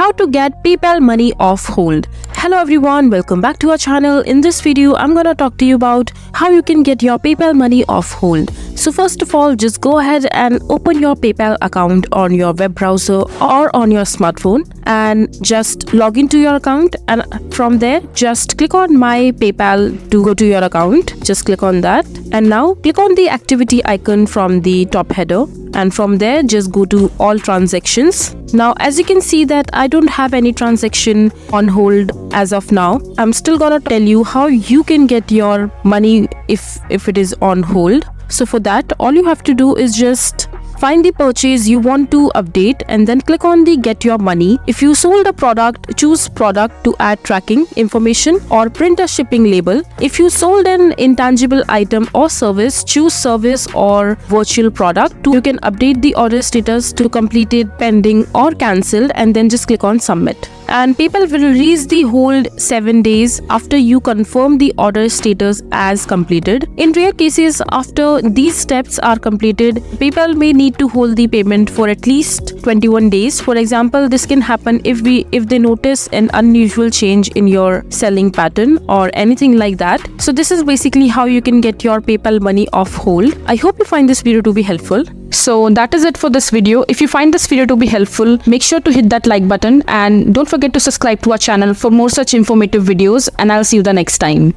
how to get PayPal money off hold. Hello everyone, welcome back to our channel. In this video, I'm gonna talk to you about how you can get your PayPal money off hold. So first of all, just go ahead and open your PayPal account on your web browser or on your smartphone and just log into your account, and from there just click on My PayPal to go to your account. Just click on that, and now click on the activity icon from the top header, and from there just go to all transactions. Now as you can see that I don't have any transaction on hold as of now. I'm still gonna tell you how you can get your money if it is on hold. So for that, all you have to do is just find the purchase you want to update and then click on the Get Your Money. If you sold a product, choose Product to add tracking information or print a shipping label. If you sold an intangible item or service, choose Service or Virtual Product. You can update the order status to completed, pending or cancelled, and then just click on Submit. And PayPal will release the hold 7 days after you confirm the order status as completed. In rare cases, after these steps are completed, PayPal may need to hold the payment for at least 21 days. For example, this can happen if they notice an unusual change in your selling pattern or anything like that. So this is basically how you can get your PayPal money off hold. I hope you find this video to be helpful. So that is it for this video. If you find this video to be helpful, make sure to hit that like button and don't forget to subscribe to our channel for more such informative videos, and I'll see you the next time.